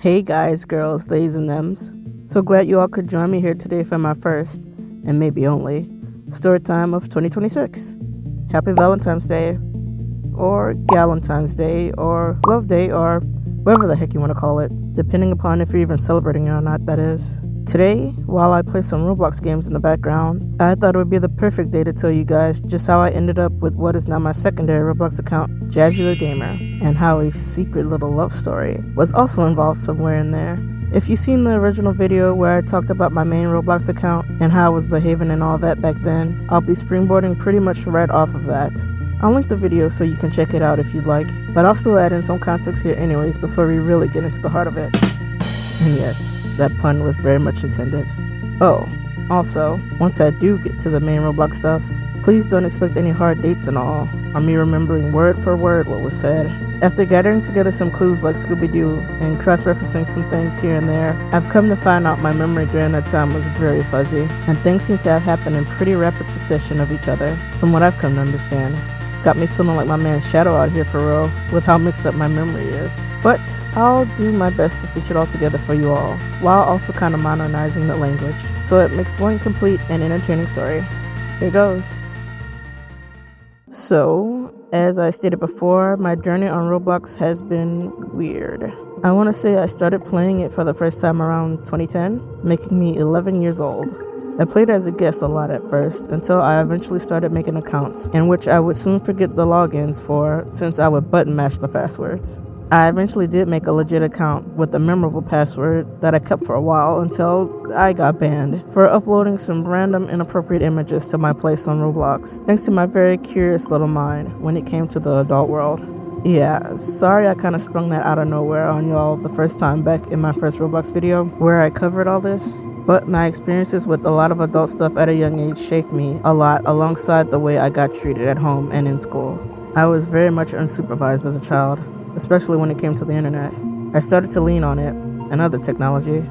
Hey guys, girls, theys, and thems. So glad you all could join me here today for my first, and maybe only, story time of 2026. Happy Valentine's Day, or Galentine's Day, or Love Day, or whatever the heck you want to call it, depending upon if you're even celebrating it or not, that is. Today, while I play some Roblox games in the background, I thought it would be the perfect day to tell you guys just how I ended up with what is now my secondary Roblox account, JazzytheGamer, and how a secret little love story was also involved somewhere in there. If you've seen the original video where I talked about my main Roblox account and how I was behaving and all that back then, I'll be springboarding pretty much right off of that. I'll link the video so you can check it out if you'd like, but I'll still add in some context here anyways before we really get into the heart of it. And yes, that pun was very much intended. Oh, also, once I do get to the main Roblox stuff, please don't expect any hard dates and all, or me remembering word for word what was said. After gathering together some clues like Scooby-Doo and cross-referencing some things here and there, I've come to find out my memory during that time was very fuzzy, and things seem to have happened in pretty rapid succession of each other, from what I've come to understand. Got me feeling like my man Shadow out here for real, with how mixed up my memory is. But I'll do my best to stitch it all together for you all, while also kind of modernizing the language, so it makes one complete and entertaining story. Here goes. So, as I stated before, my journey on Roblox has been weird. I want to say I started playing it for the first time around 2010, making me 11 years old. I played as a guest a lot at first, until I eventually started making accounts, in which I would soon forget the logins for, since I would button mash the passwords. I eventually did make a legit account with a memorable password that I kept for a while until I got banned for uploading some random inappropriate images to my place on Roblox, thanks to my very curious little mind when it came to the adult world. Yeah, sorry I kind of sprung that out of nowhere on y'all the first time back in my first Roblox video where I covered all this, but my experiences with a lot of adult stuff at a young age shaped me a lot alongside the way I got treated at home and in school. I was very much unsupervised as a child, especially when it came to the internet. I started to lean on it, and other technology,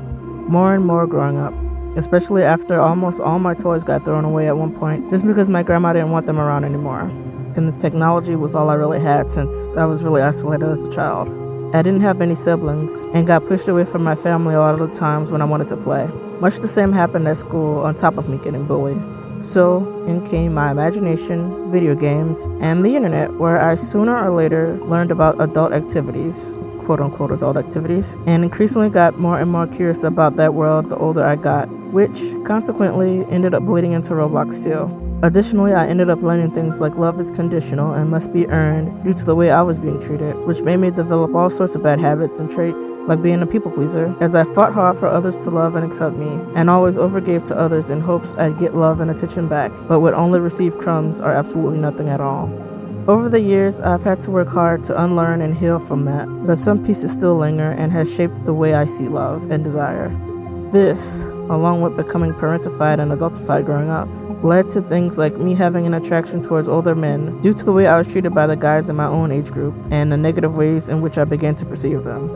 more and more growing up, especially after almost all my toys got thrown away at one point just because my grandma didn't want them around anymore. And the technology was all I really had since I was really isolated as a child. I didn't have any siblings and got pushed away from my family a lot of the times when I wanted to play. Much the same happened at school on top of me getting bullied. So in came my imagination, video games, and the internet, where I sooner or later learned about adult activities, quote-unquote adult activities, and increasingly got more and more curious about that world the older I got, which consequently ended up bleeding into Roblox too. Additionally, I ended up learning things like love is conditional and must be earned due to the way I was being treated, which made me develop all sorts of bad habits and traits, like being a people pleaser, as I fought hard for others to love and accept me, and always overgave to others in hopes I'd get love and attention back, but would only receive crumbs or absolutely nothing at all. Over the years, I've had to work hard to unlearn and heal from that, but some pieces still linger and has shaped the way I see love and desire. This, along with becoming parentified and adultified growing up, led to things like me having an attraction towards older men due to the way I was treated by the guys in my own age group and the negative ways in which I began to perceive them.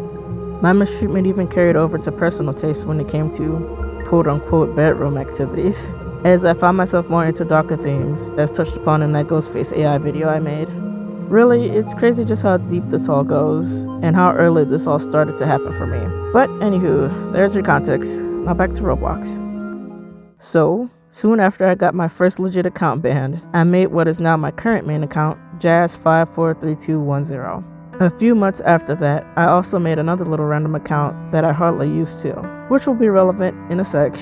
My mistreatment even carried over to personal tastes when it came to quote-unquote bedroom activities, as I found myself more into darker themes, as touched upon in that Ghostface AI video I made. Really, it's crazy just how deep this all goes, and how early this all started to happen for me. But anywho, there's your context. Now back to Roblox. So, soon after I got my first legit account banned, I made what is now my current main account, Jazz543210. A few months after that, I also made another little random account that I hardly used to, which will be relevant in a sec,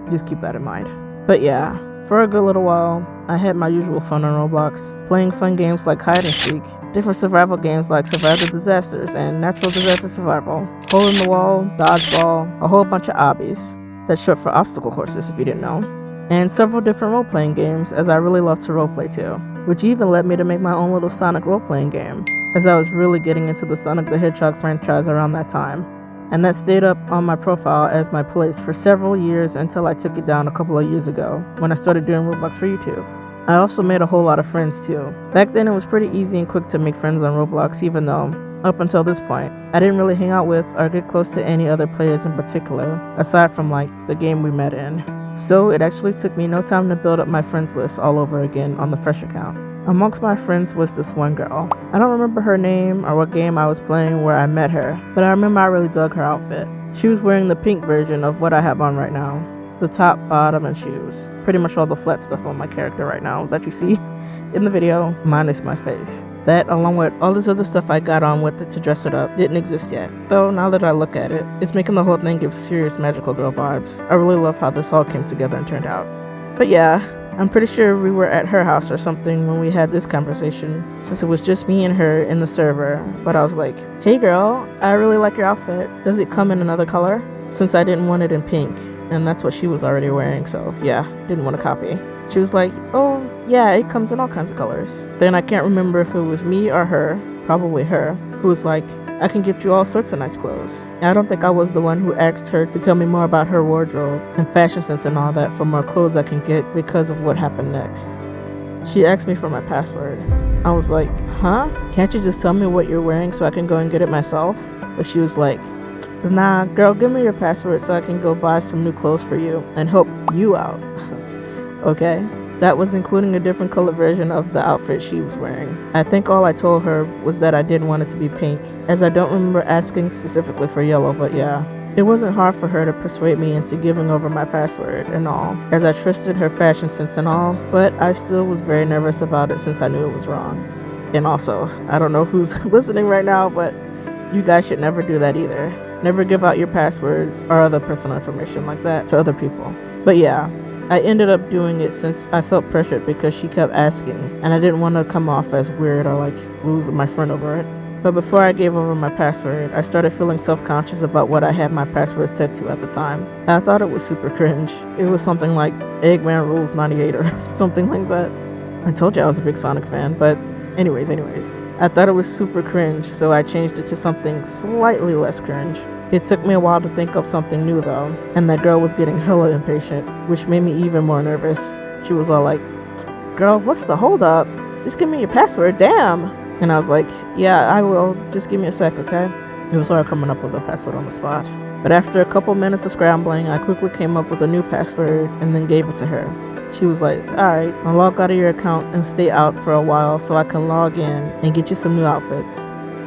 just keep that in mind. But yeah, for a good little while, I had my usual fun on Roblox, playing fun games like hide and seek, different survival games like Survive the Disasters and Natural Disaster Survival, Hole in the Wall, Dodgeball, a whole bunch of obbies, that's short for obstacle courses if you didn't know, and several different role-playing games, as I really love to roleplay too, which even led me to make my own little Sonic role-playing game, as I was really getting into the Sonic the Hedgehog franchise around that time. And that stayed up on my profile as my place for several years until I took it down a couple of years ago, when I started doing Roblox for YouTube. I also made a whole lot of friends too. Back then it was pretty easy and quick to make friends on Roblox, even though, up until this point, I didn't really hang out with or get close to any other players in particular, aside from like the game we met in. So it actually took me no time to build up my friends list all over again on the fresh account. Amongst my friends was this one girl. I don't remember her name or what game I was playing where I met her, but I remember I really dug her outfit. She was wearing the pink version of what I have on right now. The top, bottom, and shoes. Pretty much all the flat stuff on my character right now that you see in the video, minus my face. That, along with all this other stuff I got on with it to dress it up, didn't exist yet. Though, now that I look at it, it's making the whole thing give serious magical girl vibes. I really love how this all came together and turned out. But yeah, I'm pretty sure we were at her house or something when we had this conversation, since it was just me and her in the server. But I was like, hey girl, I really like your outfit. Does it come in another color? Since I didn't want it in pink, and that's what she was already wearing, so yeah, didn't want to copy. She was like, oh yeah, it comes in all kinds of colors. Then I can't remember if it was me or her, probably her, who was like, I can get you all sorts of nice clothes. And I don't think I was the one who asked her to tell me more about her wardrobe and fashion sense and all that for more clothes I can get because of what happened next. She asked me for my password. I was like, huh? Can't you just tell me what you're wearing so I can go and get it myself? But she was like, nah, girl, give me your password so I can go buy some new clothes for you and help you out. Okay? That was including a different color version of the outfit she was wearing. I think all I told her was that I didn't want it to be pink, as I don't remember asking specifically for yellow, but yeah. It wasn't hard for her to persuade me into giving over my password and all, as I trusted her fashion sense and all, but I still was very nervous about it since I knew it was wrong. And also, I don't know who's listening right now, but you guys should never do that either. Never give out your passwords or other personal information like that to other people. But yeah, I ended up doing it since I felt pressured because she kept asking, and I didn't want to come off as weird or like lose my friend over it. But before I gave over my password, I started feeling self-conscious about what I had my password set to at the time. And I thought it was super cringe. It was something like Eggman Rules 98 or something like that. I told you I was a big Sonic fan, but anyways. I thought it was super cringe, so I changed it to something slightly less cringe. It took me a while to think up something new though, and that girl was getting hella impatient, which made me even more nervous. She was all like, girl, what's the hold up? Just give me your password, damn. And I was like, yeah, I will, just give me a sec, okay? It was hard coming up with a password on the spot. But after a couple minutes of scrambling, I quickly came up with a new password and then gave it to her. She was like, alright, I'll log out of your account and stay out for a while so I can log in and get you some new outfits,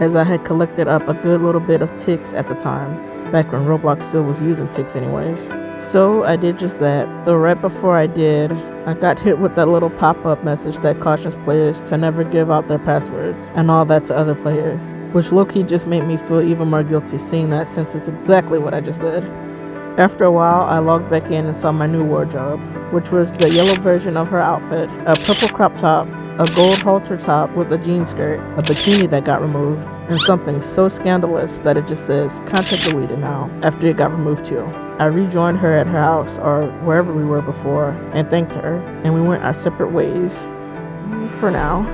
as I had collected up a good little bit of ticks at the time, back when Roblox still was using ticks anyways. So I did just that, though right before I did, I got hit with that little pop-up message that cautions players to never give out their passwords and all that to other players, which low-key just made me feel even more guilty seeing that since it's exactly what I just did. After a while, I logged back in and saw my new wardrobe, which was the yellow version of her outfit, a purple crop top, a gold halter top with a jean skirt, a bikini that got removed, and something so scandalous that it just says content deleted now after it got removed too. I rejoined her at her house or wherever we were before and thanked her, and we went our separate ways for now.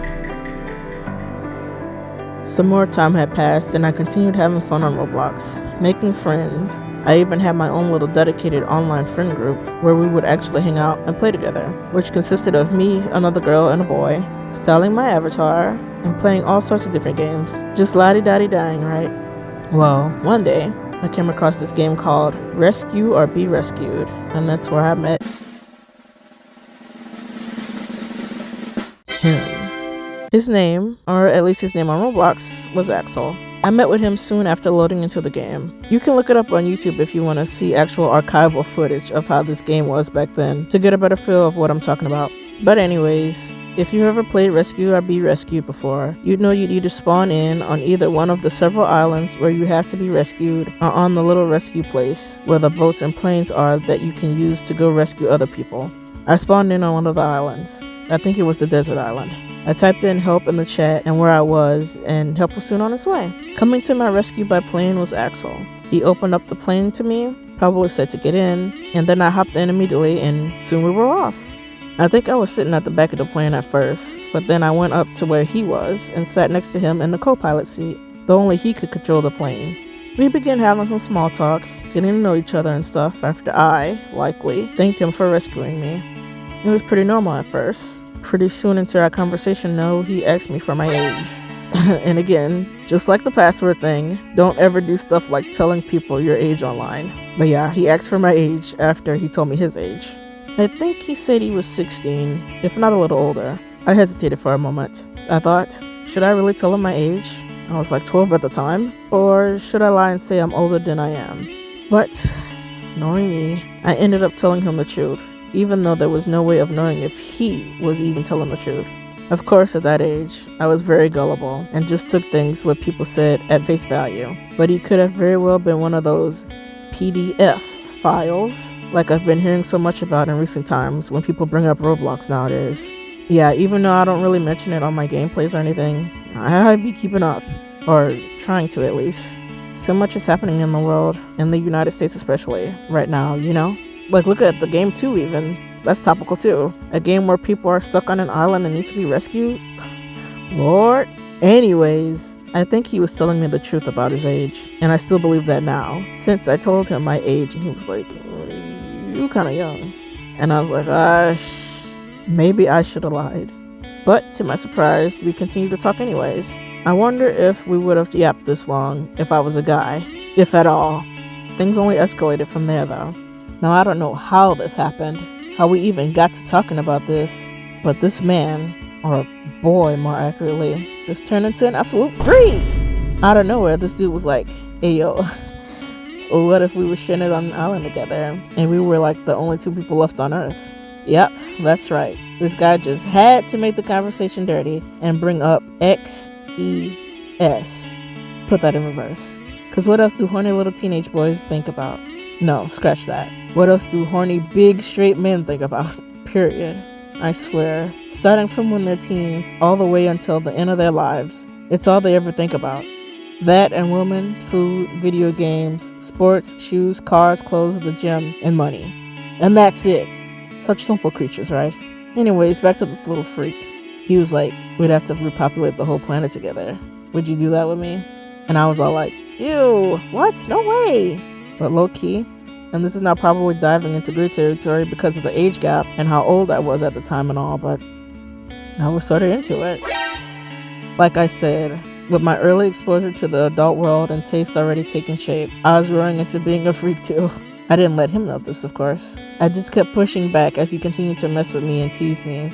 Some more time had passed and I continued having fun on Roblox, making friends. I even had my own little dedicated online friend group where we would actually hang out and play together, which consisted of me, another girl, and a boy, styling my avatar, and playing all sorts of different games. Just la-di-da-di-dying, right? Well, one day, I came across this game called Rescue or Be Rescued, and that's where I met him. His name, or at least his name on Roblox, was Axel. I met with him soon after loading into the game. You can look it up on YouTube if you want to see actual archival footage of how this game was back then to get a better feel of what I'm talking about. But anyways, if you ever played Rescue or Be Rescued before, you'd know you'd either spawn in on either one of the several islands where you have to be rescued or on the little rescue place where the boats and planes are that you can use to go rescue other people. I spawned in on one of the islands. I think it was the desert island. I typed in help in the chat and where I was, and help was soon on its way. Coming to my rescue by plane was Axel. He opened up the plane to me, probably said to get in, and then I hopped in immediately and soon we were off. I think I was sitting at the back of the plane at first, but then I went up to where he was and sat next to him in the co-pilot seat, though only he could control the plane. We began having some small talk, getting to know each other and stuff after I, likely, thanked him for rescuing me. It was pretty normal at first. Pretty soon into our conversation, he asked me for my age. And again, just like the password thing, don't ever do stuff like telling people your age online. But yeah, he asked for my age after he told me his age. I think he said he was 16, if not a little older. I hesitated for a moment. I thought, should I really tell him my age? I was like 12 at the time. Or should I lie and say I'm older than I am? But, knowing me, I ended up telling him the truth, even though there was no way of knowing if he was even telling the truth. Of course, at that age, I was very gullible and just took things what people said at face value. But he could have very well been one of those PDF files, like I've been hearing so much about in recent times when people bring up Roblox nowadays. Yeah, even though I don't really mention it on my gameplays or anything, I be keeping up, or trying to at least. So much is happening in the world, in the United States especially, right now, you know? Like, look at the game 2 even. That's topical too. A game where people are stuck on an island and need to be rescued? Lord. Anyways, I think he was telling me the truth about his age, and I still believe that now, since I told him my age and he was like, you kinda young. And I was like, maybe I should have lied. But to my surprise, we continued to talk anyways. I wonder if we would have yapped this long if I was a guy, if at all. Things only escalated from there though. Now I don't know how this happened, how we even got to talking about this, but this man, or boy more accurately, just turned into an absolute freak. Out of nowhere, this dude was like, hey yo, what if we were stranded on an island together and we were like the only 2 people left on Earth? Yep, that's right. This guy just had to make the conversation dirty and bring up XES. Put that in reverse. Cause what else do horny little teenage boys think about? No, scratch that. What else do horny big straight men think about? Period. I swear, starting from when they're teens all the way until the end of their lives, it's all they ever think about. That and women, food, video games, sports, shoes, cars, clothes, the gym, and money. And that's it. Such simple creatures, right? Anyways, back to this little freak. He was like, we'd have to repopulate the whole planet together. Would you do that with me? And I was all like, ew, what? No way. But low key, and this is now probably diving into gray territory because of the age gap and how old I was at the time and all, but I was sort of into it. Like I said, with my early exposure to the adult world and tastes already taking shape, I was growing into being a freak too. I didn't let him know this, of course. I just kept pushing back as he continued to mess with me and tease me.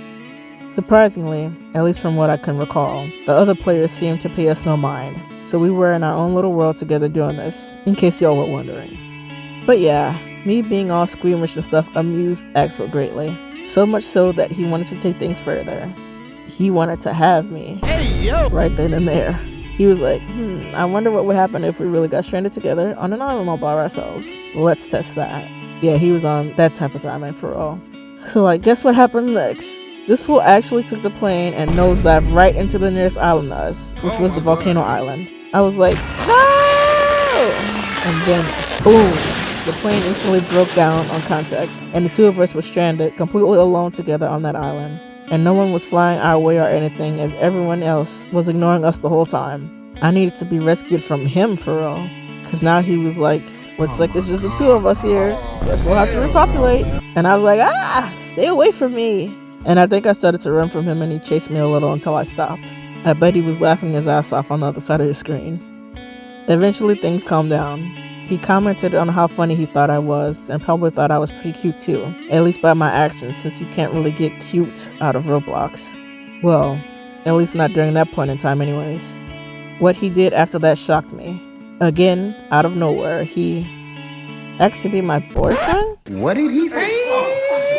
Surprisingly, at least from what I can recall, the other players seemed to pay us no mind, so we were in our own little world together doing this, in case y'all were wondering. But yeah, me being all squeamish and stuff amused Axel greatly, so much so that he wanted to take things further. He wanted to have me, right then and there. He was like, I wonder what would happen if we really got stranded together on an island all by ourselves. Let's test that. Yeah, he was on that type of timing for all. So like, guess what happens next? This fool actually took the plane and nosedived right into the nearest island to us, which was the volcano island. I was like, no! And then, boom! The plane instantly broke down on contact, and the 2 of us were stranded, completely alone together on that island. And no one was flying our way or anything, as everyone else was ignoring us the whole time. I needed to be rescued from him for real, because now he was like, looks like it's just the 2 of us here. Guess we'll have to repopulate. And I was like, stay away from me. And I think I started to run from him and he chased me a little until I stopped. I bet he was laughing his ass off on the other side of the screen. Eventually things calmed down. He commented on how funny he thought I was and probably thought I was pretty cute too, at least by my actions, since you can't really get cute out of Roblox. Well, at least not during that point in time anyways. What he did after that shocked me. Again, out of nowhere, he asked to be my boyfriend? What did he say?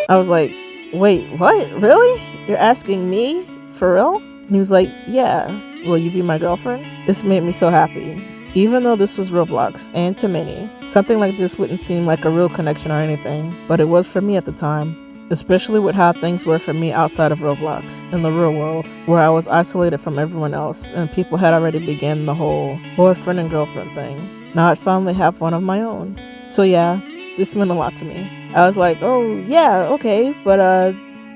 I was like, wait, what? Really? You're asking me? For real? And he was like, yeah, will you be my girlfriend? This made me so happy. Even though this was Roblox, and to many, something like this wouldn't seem like a real connection or anything, but it was for me at the time, especially with how things were for me outside of Roblox, in the real world, where I was isolated from everyone else, and people had already begun the whole boyfriend and girlfriend thing. Now I'd finally have one of my own. So yeah, this meant a lot to me. I was like, oh yeah, okay, but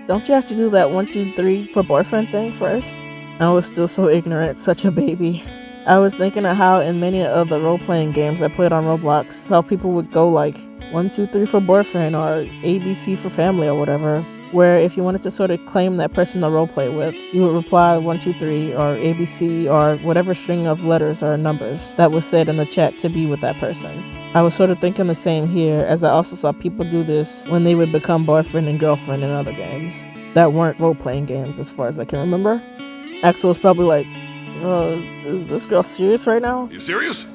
don't you have to do that 1, 2, 3 for boyfriend thing first? I was still so ignorant, such a baby. I was thinking of how in many of the role-playing games I played on Roblox, how people would go like 1, 2, 3 for boyfriend or ABC for family or whatever, where if you wanted to sort of claim that person to roleplay with, you would reply 1, 2, 3 or ABC or whatever string of letters or numbers that was said in the chat to be with that person. I was sort of thinking the same here, as I also saw people do this when they would become boyfriend and girlfriend in other games. that weren't role-playing games as far as I can remember. Axel was probably like, is this girl serious right now? You serious?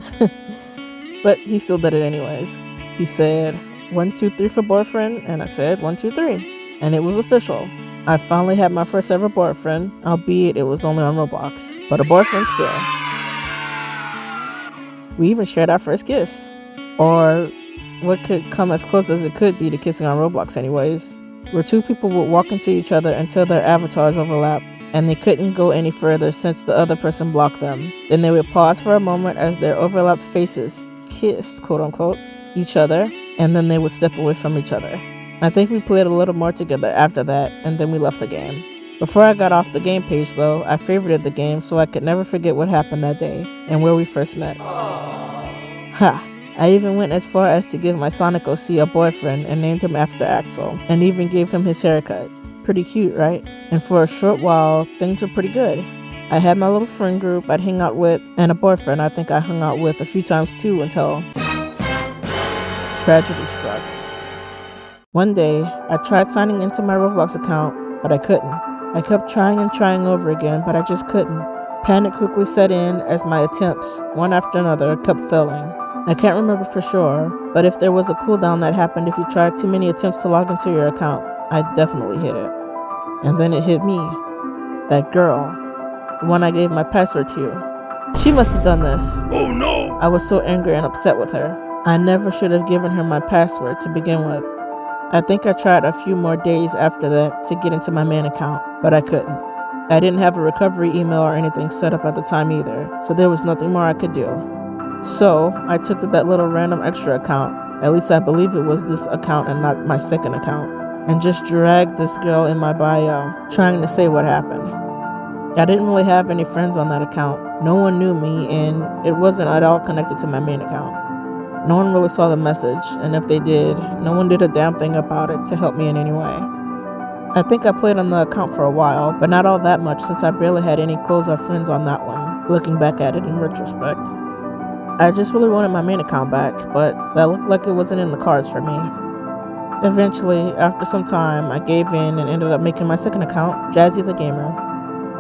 But he still did it anyways. He said 1, 2, 3 for boyfriend, and I said 1, 2, 3, and it was official. I finally had my first ever boyfriend, albeit it was only on Roblox, but a boyfriend still. We even shared our first kiss, or what could come as close as it could be to kissing on Roblox anyways, where two people would walk into each other until their avatars overlap, and they couldn't go any further since the other person blocked them. Then they would pause for a moment as their overlapped faces kissed, quote unquote, each other, and then they would step away from each other. I think we played a little more together after that, and then we left the game. Before I got off the game page though, I favorited the game so I could never forget what happened that day, and where we first met. Ha! I even went as far as to give my Sonic OC a boyfriend and named him after Axel, and even gave him his haircut. Pretty cute, right? And for a short while, things were pretty good. I had my little friend group I'd hang out with, and a boyfriend I think I hung out with a few times too until tragedy struck. One day, I tried signing into my Roblox account, but I couldn't. I kept trying and trying over again, but I just couldn't. Panic quickly set in as my attempts, one after another, kept failing. I can't remember for sure, but if there was a cooldown that happened if you tried too many attempts to log into your account, I definitely hit it. And then it hit me. That girl. The one I gave my password to. She must have done this. Oh no! I was so angry and upset with her. I never should have given her my password to begin with. I think I tried a few more days after that to get into my main account, but I couldn't. I didn't have a recovery email or anything set up at the time either, so there was nothing more I could do. So, I took to that little random extra account, at least I believe it was this account and not my second account, and just dragged this girl in my bio, trying to say what happened. I didn't really have any friends on that account, no one knew me, and it wasn't at all connected to my main account. No one really saw the message, and if they did, no one did a damn thing about it to help me in any way. I think I played on the account for a while, but not all that much since I barely had any close or friends on that one, looking back at it in retrospect. I just really wanted my main account back, but that looked like it wasn't in the cards for me. Eventually, after some time, I gave in and ended up making my second account, JazzytheGamer.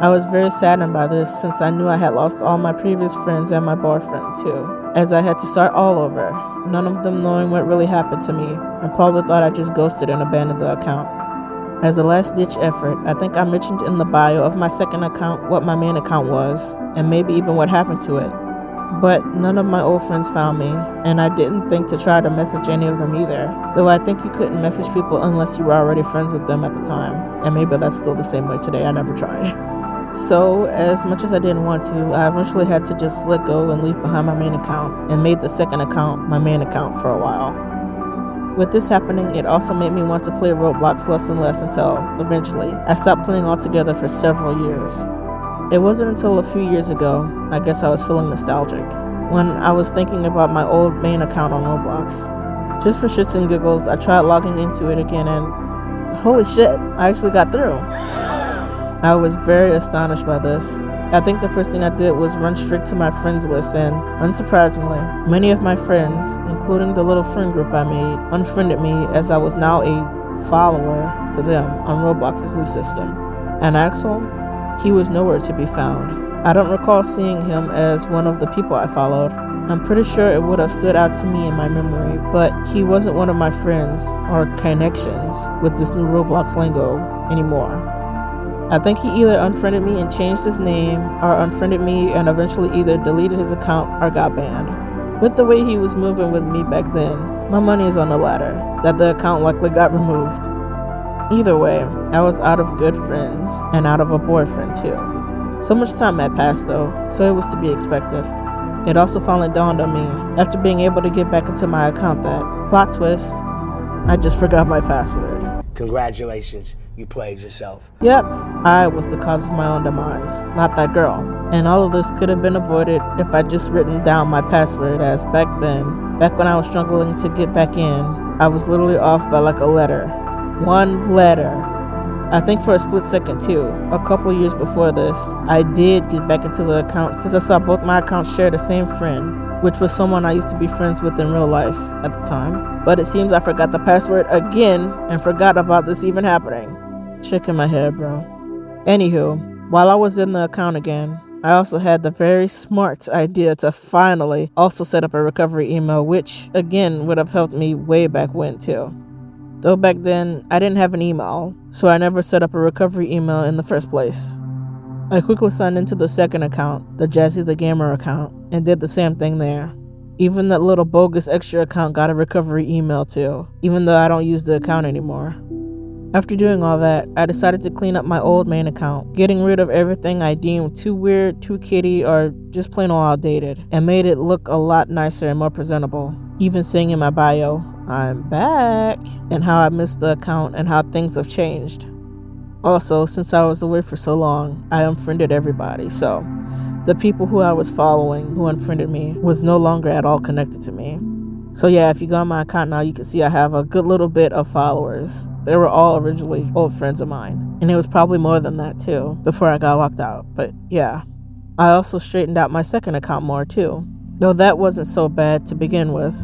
I was very saddened by this since I knew I had lost all my previous friends and my boyfriend too, as I had to start all over, none of them knowing what really happened to me, and probably thought I just ghosted and abandoned the account. As a last-ditch effort, I think I mentioned in the bio of my second account what my main account was, and maybe even what happened to it. But none of my old friends found me, and I didn't think to try to message any of them either, though I think you couldn't message people unless you were already friends with them at the time, and maybe that's still the same way today, I never tried. So, as much as I didn't want to, I eventually had to just let go and leave behind my main account, and made the second account my main account for a while. With this happening, it also made me want to play Roblox less and less until, eventually, I stopped playing altogether for several years. It wasn't until a few years ago, I guess I was feeling nostalgic, when I was thinking about my old main account on Roblox. Just for shits and giggles, I tried logging into it again and holy shit, I actually got through. I was very astonished by this. I think the first thing I did was run straight to my friends list and, unsurprisingly, many of my friends, including the little friend group I made, unfriended me as I was now a follower to them on Roblox's new system. And Axel? He was nowhere to be found. I don't recall seeing him as one of the people I followed. I'm pretty sure it would have stood out to me in my memory, but he wasn't one of my friends or connections with this new Roblox lingo anymore. I think he either unfriended me and changed his name, or unfriended me and eventually either deleted his account or got banned. With the way he was moving with me back then, my money is on the latter, that the account likely got removed. Either way, I was out of good friends and out of a boyfriend too. So much time had passed though, so it was to be expected. It also finally dawned on me, after being able to get back into my account, that, plot twist, I just forgot my password. Congratulations, you played yourself. Yep, I was the cause of my own demise, not that girl. And all of this could have been avoided if I'd just written down my password, as back then, back when I was struggling to get back in, I was literally off by like a letter. One letter. I think for a split second too, a couple years before this, I did get back into the account since I saw both my accounts share the same friend, which was someone I used to be friends with in real life at the time. But it seems I forgot the password again and forgot about this even happening. Shaking my head, bro. Anywho, while I was in the account again, I also had the very smart idea to finally also set up a recovery email, which again would have helped me way back when too. Though back then, I didn't have an email, so I never set up a recovery email in the first place. I quickly signed into the second account, the JazzytheGamer account, and did the same thing there. Even that little bogus extra account got a recovery email too, even though I don't use the account anymore. After doing all that, I decided to clean up my old main account, getting rid of everything I deemed too weird, too kiddie, or just plain old outdated, and made it look a lot nicer and more presentable. Even saying in my bio, "I'm back," and how I missed the account and how things have changed. Also, since I was away for so long, I unfriended everybody, so the people who I was following who unfriended me was no longer at all connected to me. So yeah, if you go on my account now, you can see I have a good little bit of followers. They were all originally old friends of mine, and it was probably more than that too, before I got locked out, but yeah. I also straightened out my second account more too, though that wasn't so bad to begin with.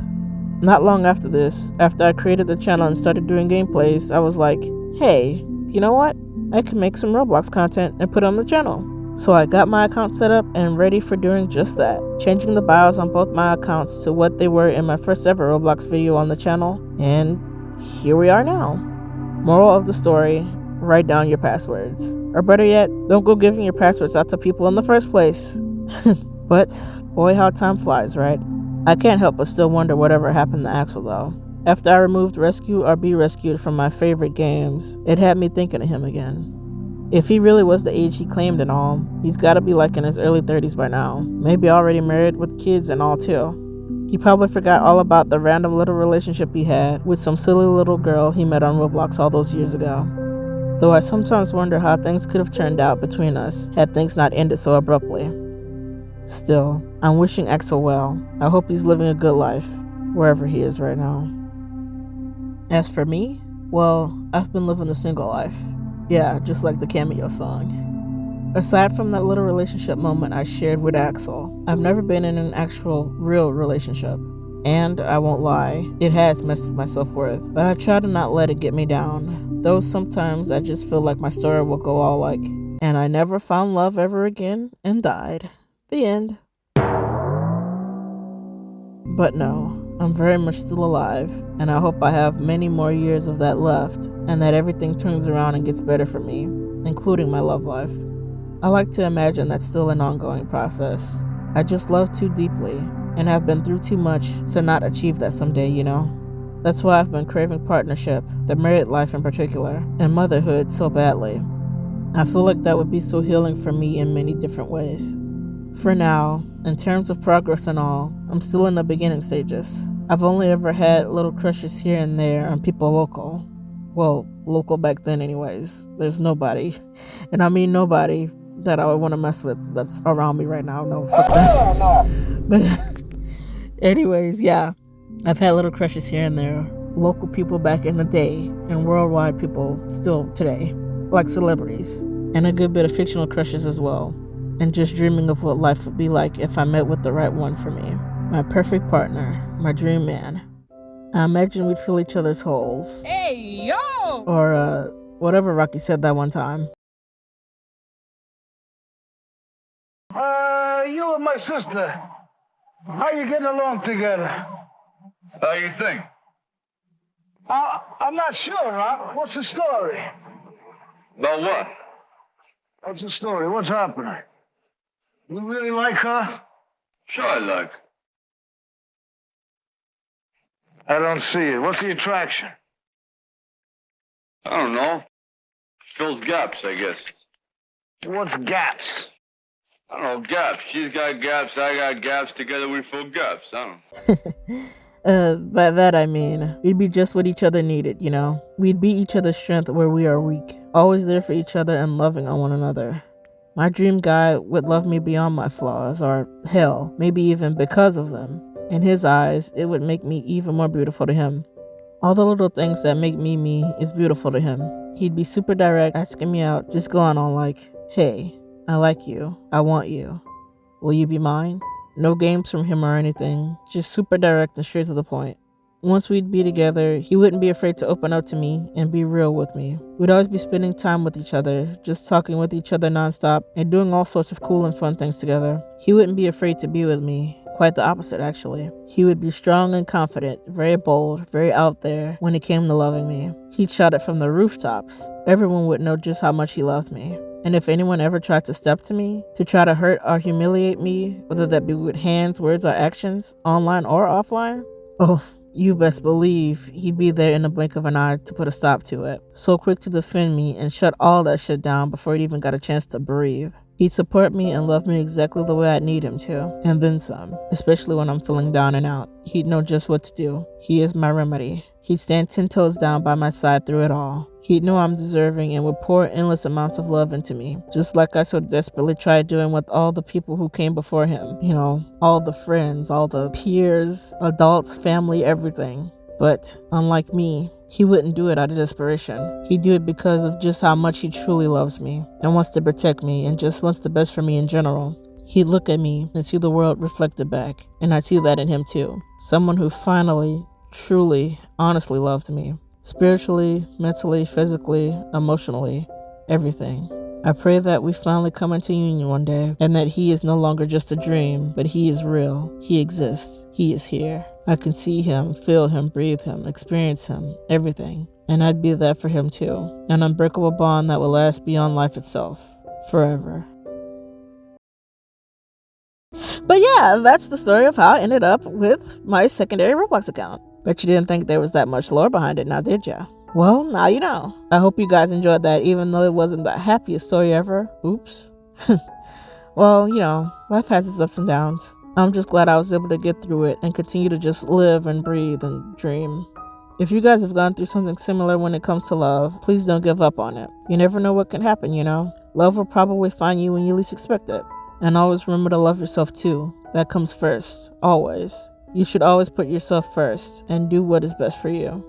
Not long after this, after I created the channel and started doing gameplays, I was like, hey, you know what? I can make some Roblox content and put it on the channel. So I got my account set up and ready for doing just that, changing the bios on both my accounts to what they were in my first ever Roblox video on the channel, and here we are now. Moral of the story, write down your passwords. Or better yet, don't go giving your passwords out to people in the first place. But boy, how time flies, right? I can't help but still wonder whatever happened to Axel though. After I removed Rescue or Be Rescued from my favorite games, it had me thinking of him again. If he really was the age he claimed and all, he's gotta be like in his early 30s by now, maybe already married with kids and all too. He probably forgot all about the random little relationship he had with some silly little girl he met on Roblox all those years ago. Though I sometimes wonder how things could have turned out between us had things not ended so abruptly. Still, I'm wishing Axel well. I hope he's living a good life, wherever he is right now. As for me, well, I've been living the single life. Yeah, just like the Cameo song. Aside from that little relationship moment I shared with Axel, I've never been in an actual, real relationship. And I won't lie, it has messed with my self-worth, but I try to not let it get me down. Though sometimes I just feel like my story will go all like, and I never found love ever again and died. The end. But no, I'm very much still alive, and I hope I have many more years of that left, and that everything turns around and gets better for me, including my love life. I like to imagine that's still an ongoing process. I just love too deeply, and have been through too much to not achieve that someday, you know? That's why I've been craving partnership, the married life in particular, and motherhood so badly. I feel like that would be so healing for me in many different ways. For now, in terms of progress and all, I'm still in the beginning stages. I've only ever had little crushes here and there on people local. Well, local back then anyways. There's nobody, and I mean nobody, that I would want to mess with that's around me right now. No, fuck that. But anyways, yeah. I've had little crushes here and there. Local people back in the day, and worldwide people still today. Like celebrities. And a good bit of fictional crushes as well. And just dreaming of what life would be like if I met with the right one for me. My perfect partner, my dream man. I imagine we'd fill each other's holes. Hey, yo! Or, whatever Rocky said that one time. You and my sister, how you getting along together? How you think? I'm not sure, Rock. What's the story? About what? What's the story? What's happening? You really like her? Sure I like. I don't see it. What's the attraction? I don't know. Fills gaps, I guess. What's gaps? I don't know, gaps. She's got gaps, I got gaps. Together we fill gaps. I don't know. By that I mean, we'd be just what each other needed, you know? We'd be each other's strength where we are weak. Always there for each other and loving on one another. My dream guy would love me beyond my flaws, or hell, maybe even because of them. In his eyes, it would make me even more beautiful to him. All the little things that make me me is beautiful to him. He'd be super direct, asking me out, just going on like, hey, I like you, I want you. Will you be mine? No games from him or anything, just super direct and straight to the point. Once we'd be together, he wouldn't be afraid to open up to me and be real with me. We'd always be spending time with each other, just talking with each other nonstop and doing all sorts of cool and fun things together. He wouldn't be afraid to be with me. Quite the opposite, actually. He would be strong and confident, very bold, very out there when it came to loving me. He'd shout it from the rooftops. Everyone would know just how much he loved me. And if anyone ever tried to step to me, to try to hurt or humiliate me, whether that be with hands, words, or actions, online or offline, oh, you best believe he'd be there in the blink of an eye to put a stop to it. So quick to defend me and shut all that shit down before it even got a chance to breathe. He'd support me and love me exactly the way I'd need him to, and then some, especially when I'm feeling down and out. He'd know just what to do. He is my remedy. He'd stand 10 toes down by my side through it all. He'd know I'm deserving and would pour endless amounts of love into me, just like I so desperately tried doing with all the people who came before him. You know, all the friends, all the peers, adults, family, everything. But unlike me, he wouldn't do it out of desperation. He'd do it because of just how much he truly loves me and wants to protect me and just wants the best for me in general. He'd look at me and see the world reflected back, and I'd see that in him too. Someone who finally, truly, honestly loved me. Spiritually, mentally, physically, emotionally, everything. I pray that we finally come into union one day, and that he is no longer just a dream, but he is real. He exists. He is here. I can see him, feel him, breathe him, experience him, everything. And I'd be that for him too. An unbreakable bond that will last beyond life itself. Forever. But yeah, that's the story of how I ended up with my secondary Roblox account. Bet you didn't think there was that much lore behind it, now did ya? Well, now you know. I hope you guys enjoyed that, even though it wasn't the happiest story ever. Oops. Well, you know, life has its ups and downs. I'm just glad I was able to get through it and continue to just live and breathe and dream. If you guys have gone through something similar when it comes to love, please don't give up on it. You never know what can happen, you know? Love will probably find you when you least expect it. And always remember to love yourself too. That comes first. Always. You should always put yourself first and do what is best for you.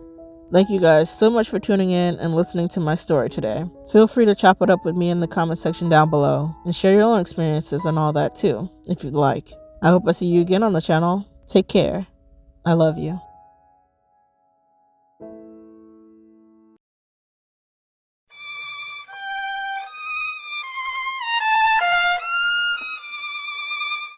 Thank you guys so much for tuning in and listening to my story today. Feel free to chop it up with me in the comment section down below and share your own experiences and all that too, if you'd like. I hope I see you again on the channel. Take care. I love you.